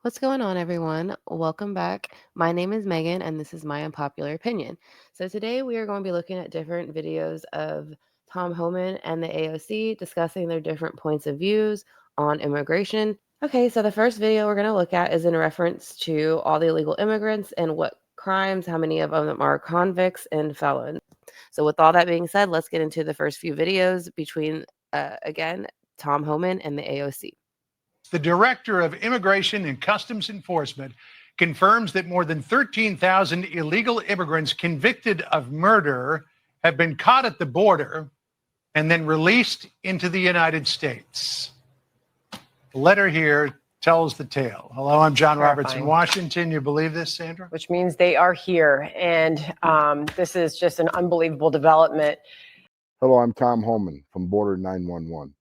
What's going on, everyone? Welcome back. My name is Megan, and this is my unpopular opinion. So, today we are going to be looking at different videos of Tom Homan and the AOC discussing their different points of views on immigration. Okay, so the first video we're going to look at is in reference to all the illegal immigrants and what crimes, how many of them are convicts and felons. So, with all that being said, let's get into the first few videos between, again, Tom Homan and the AOC. The Director of Immigration and Customs Enforcement confirms that more than 13,000 illegal immigrants convicted of murder have been caught at the border and then released into the United States. The letter here tells the tale. Hello, I'm John Roberts in Washington. You believe this, Sandra? Which means they are here. And this is just an unbelievable development. Hello, I'm Tom Homan from Border 911.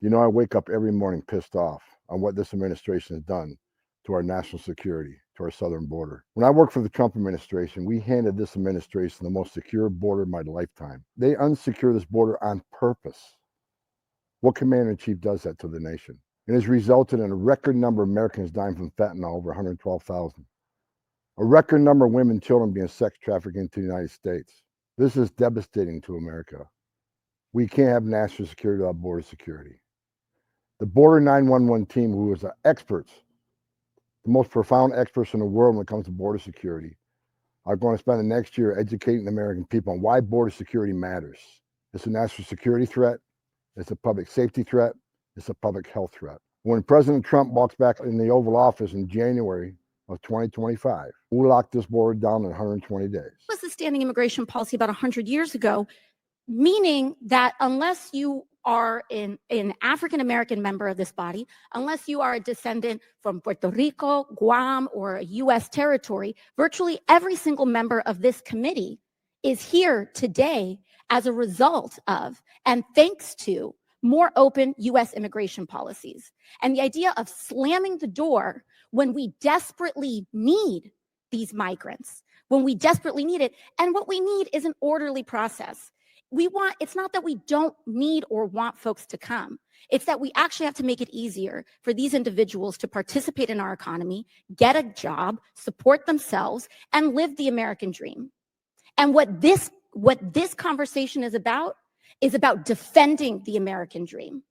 You know, I wake up every morning pissed off on what this administration has done to our national security, to our southern border. When I worked for the Trump administration, we handed this administration the most secure border of my lifetime. They unsecure this border on purpose. What commander-in-chief does that to the nation? It has resulted in a record number of Americans dying from fentanyl, over 112,000. A record number of women and children being sex trafficked into the United States. This is devastating to America. We can't have national security without border security. The Border 911 team, who is the experts, the most profound experts in the world when it comes to border security, are going to spend the next year educating the American people on why border security matters. It's a national security threat. It's a public safety threat. It's a public health threat. When President Trump walks back in the Oval Office in January of 2025, we'll lock this border down in 120 days. Was the standing immigration policy about 100 years ago, meaning that unless you are an African-American member of this body, unless you are a descendant from Puerto Rico, Guam, or a U.S. territory, virtually every single member of this committee is here today as a result of and thanks to more open U.S. immigration policies. And the idea of slamming the door when we desperately need these migrants, when we desperately need it, and what we need is an orderly process. It's not that we don't need or want folks to come. It's that we actually have to make it easier for these individuals to participate in our economy, get a job, support themselves, and live the American dream. And what this conversation is about defending the American dream.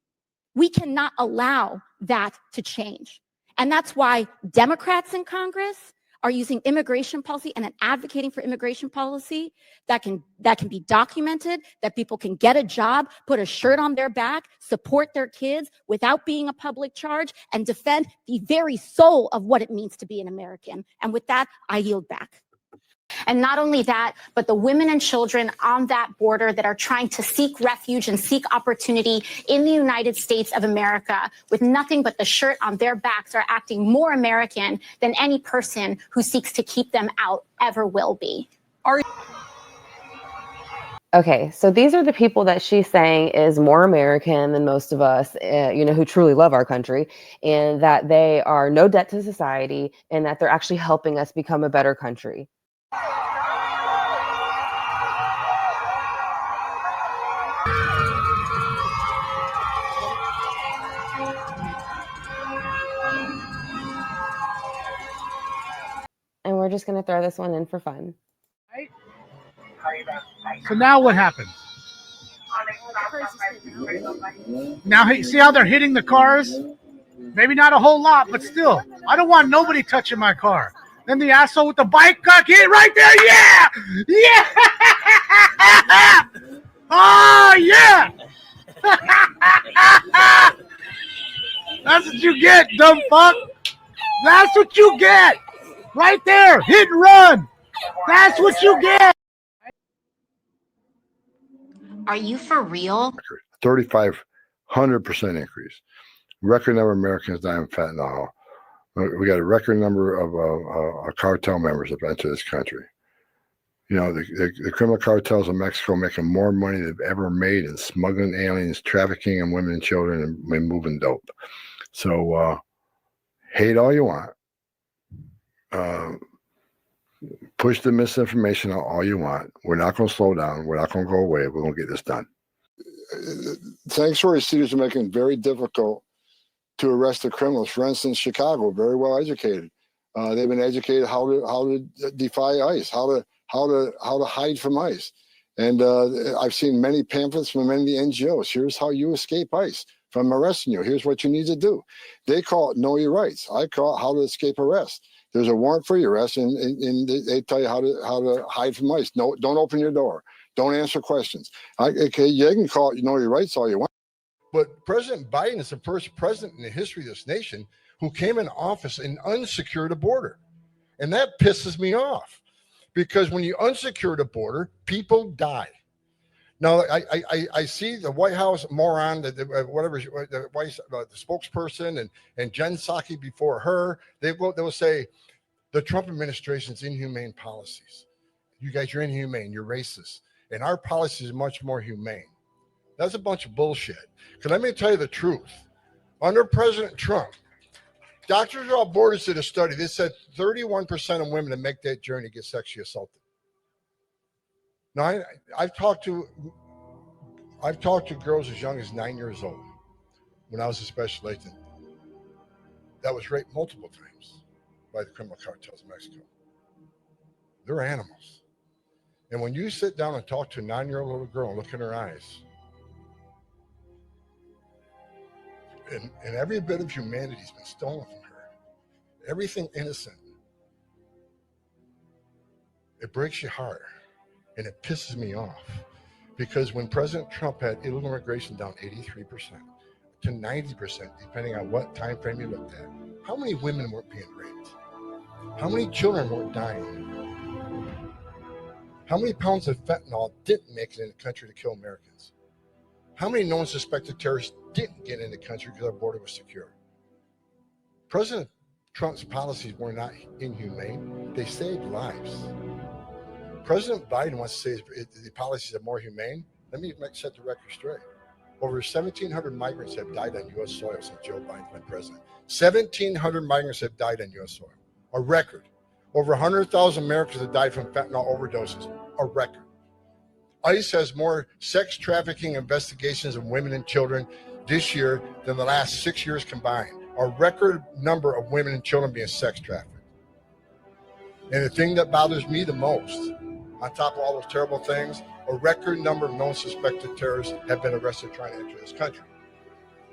We cannot allow that to change. And that's why Democrats in Congress are using immigration policy and advocating for immigration policy that can be documented, that people can get a job, put a shirt on their back, support their kids without being a public charge, and defend the very soul of what it means to be an American. And with that, I yield back. And not only that, but the women and children on that border that are trying to seek refuge and seek opportunity in the United States of America with nothing but the shirt on their backs are acting more American than any person who seeks to keep them out ever will be. Okay, so these are the people that she's saying is more American than most of us, who truly love our country, and that they are no debt to society, and that they're actually helping us become a better country. And we're just going to throw this one in for fun. Right? So now what happens? Now, see how they're hitting the cars? Maybe not a whole lot, but still. I don't want nobody touching my car. Then the asshole with the bike got hit right there. Yeah! Yeah! Oh, yeah! That's what you get, dumb fuck. That's what you get. Right there. Hit and run. That's what you get. Are you for real? 3,500% increase. Record number of Americans dying of fentanyl. We got a record number of cartel members that have entered this country. You know, the criminal cartels in Mexico making more money than they've ever made in smuggling aliens, trafficking in women and children, and moving dope. So hate all you want. Push the misinformation out all you want. We're not going to slow down. We're not going to go away. We're going to get this done. Sanctuary cities are making it very difficult to arrest the criminals. For instance, Chicago, very well educated. They've been educated how to defy ICE, how to hide from ICE. And I've seen many pamphlets from many NGOs. Here's how you escape ICE from arresting you. Here's what you need to do. They call it know your rights. I call it how to escape arrest. There's a warrant for your arrest, and they tell you how to hide from ICE. No, don't open your door. Don't answer questions. Okay, you can call it you know your rights all you want. But President Biden is the first president in the history of this nation who came in office and unsecured a border. And that pisses me off, because when you unsecure the border, people die. Now, I see the White House moron, the spokesperson, and Jen Psaki before her, they will say the Trump administration's inhumane policies. You guys, you're inhumane, you're racist. And our policy is much more humane. That's a bunch of bullshit. Because let me tell you the truth. Under President Trump, Doctors Without Borders did a study. They said 31% of women that make that journey get sexually assaulted. Now, I've talked to girls as young as 9 years old when I was a special agent that was raped multiple times by the criminal cartels of Mexico. They're animals. And when you sit down and talk to a 9-year-old little girl and look in her eyes, and every bit of humanity has been stolen from her, everything innocent, it breaks your heart and it pisses me off. Because when President Trump had illegal immigration down 83% to 90%, depending on what time frame you looked at, how many women weren't being raped? How many children weren't dying? How many pounds of fentanyl didn't make it in the country to kill Americans? How many known suspected terrorists didn't get in the country because our border was secure? President Trump's policies were not inhumane. They saved lives. President Biden wants to say the policies are more humane. Let me set the record straight. Over 1,700 migrants have died on U.S. soil since Joe Biden's been president. 1,700 migrants have died on U.S. soil, a record. Over 100,000 Americans have died from fentanyl overdoses, a record. ICE has more sex trafficking investigations of women and children this year than the last 6 years combined. A record number of women and children being sex trafficked. And the thing that bothers me the most, on top of all those terrible things, a record number of known suspected terrorists have been arrested trying to enter this country.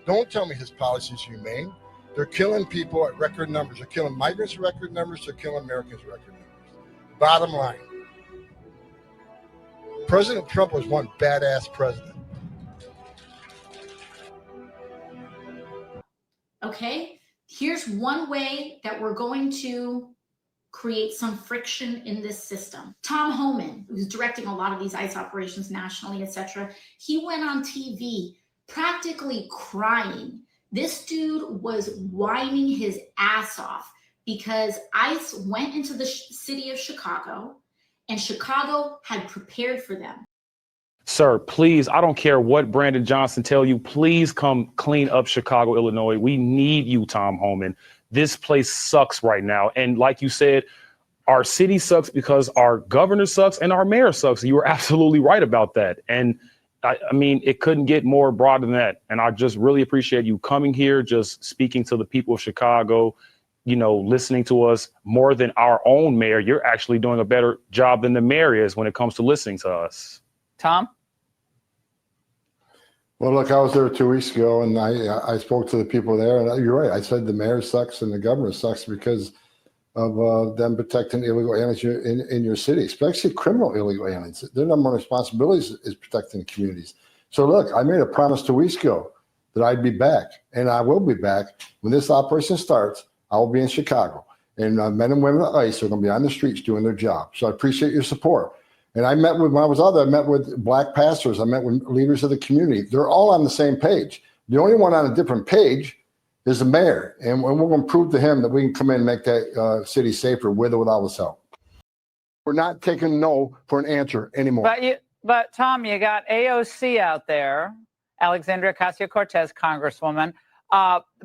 Don't tell me his policy is humane. They're killing people at record numbers. They're killing migrants at record numbers. They're killing Americans at record numbers. Bottom line, President Trump was one badass president. Okay, here's one way that we're going to create some friction in this system. Tom Homan, who's directing a lot of these ICE operations nationally, etc., he went on TV practically crying. This dude was whining his ass off because ICE went into the city of Chicago and Chicago had prepared for them. Sir, please, I don't care what Brandon Johnson tell you, please come clean up Chicago, Illinois. We need you, Tom Homan. This place sucks right now. And like you said, our city sucks because our governor sucks and our mayor sucks. You were absolutely right about that. And I mean, it couldn't get more broad than that. And I just really appreciate you coming here, just speaking to the people of Chicago, you know, listening to us more than our own mayor. You're actually doing a better job than the mayor is when it comes to listening to us. Tom? Well, look, I was there 2 weeks ago, and I spoke to the people there, and you're right. I said the mayor sucks and the governor sucks because of them protecting illegal aliens in your city, especially criminal illegal aliens. Their number one responsibility is protecting the communities. So, look, I made a promise 2 weeks ago that I'd be back, and I will be back. When this operation starts, I will be in Chicago, and men and women at ICE are going to be on the streets doing their job. So I appreciate your support. And I met with, when I was out there, I met with black pastors. I met with leaders of the community. They're all on the same page. The only one on a different page is the mayor. And we're going to prove to him that we can come in and make that city safer with or without his help. We're not taking no for an answer anymore. But Tom, you got AOC out there, Alexandria Ocasio-Cortez, Congresswoman,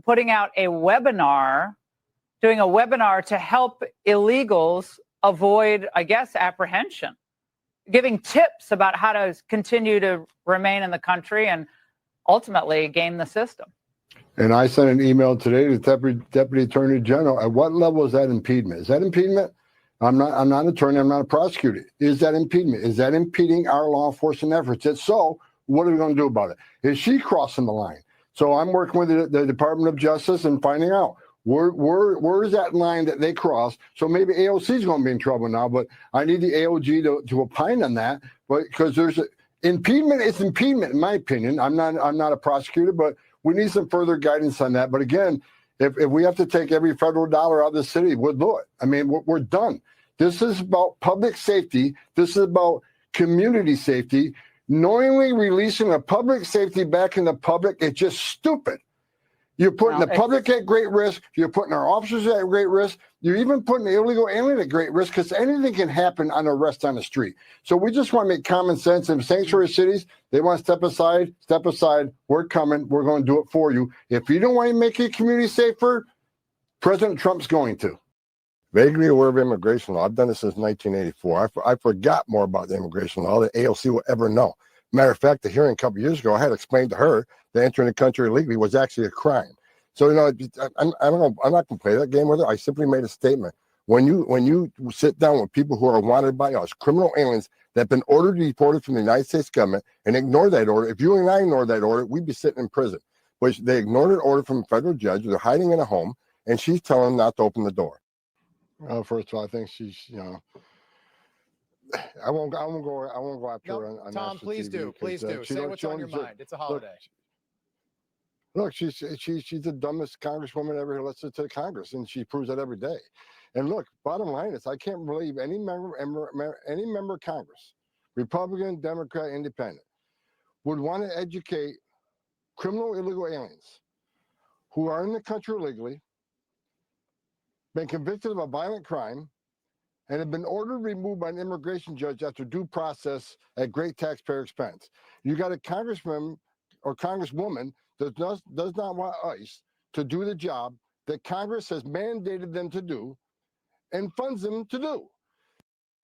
putting out a webinar, doing a webinar to help illegals avoid, I guess, apprehension, giving tips about how to continue to remain in the country and ultimately game the system. And I sent an email today to the Deputy Attorney General. At what level is that impediment? Is that impediment? I'm not an attorney. I'm not a prosecutor. Is that impediment? Is that impeding our law enforcement efforts? If so, what are we going to do about it? Is she crossing the line? So I'm working with the Department of Justice and finding out where is that line that they cross. So maybe AOC is going to be in trouble now, but I need the AOG to opine on that. But because there's impediment, it's impediment in my opinion. I'm not a prosecutor, but we need some further guidance on that. But again, if we have to take every federal dollar out of the city, we'll do it. I mean, we're done. This is about public safety. This is about community safety. Knowingly releasing a public safety back in the public, it's just stupid. You're putting the public at great risk. You're putting our officers at great risk. You're even putting the illegal alien at great risk because anything can happen on arrest on the street. So we just want to make common sense. In sanctuary cities, they want to step aside. Step aside. We're coming. We're going to do it for you. If you don't want to make your community safer, President Trump's going to. Vaguely aware of immigration law. I've done this since 1984. I forgot more about the immigration law than AOC will ever know. Matter of fact, the hearing a couple of years ago, I had explained to her that entering the country illegally was actually a crime. So, I don't know. I'm not going to play that game with her. I simply made a statement. When you sit down with people who are wanted by us, criminal aliens that have been ordered deported from the United States government and ignore that order, if you and I ignore that order, we'd be sitting in prison. But they ignored an order from a federal judge. They're hiding in a home, and she's telling them not to open the door. First of all, I think she's, I won't go after her on Tom, national please TV do. Please do. Say what's on your mind. It's a holiday. Look, she's the dumbest congresswoman ever elected to Congress, and she proves that every day. And look, bottom line is, I can't believe any member of Congress, Republican, Democrat, Independent, would want to educate criminal illegal aliens who are in the country illegally, been convicted of a violent crime, and have been ordered removed by an immigration judge after due process at great taxpayer expense. You got a congressman or congresswoman that does not want ICE to do the job that Congress has mandated them to do and funds them to do.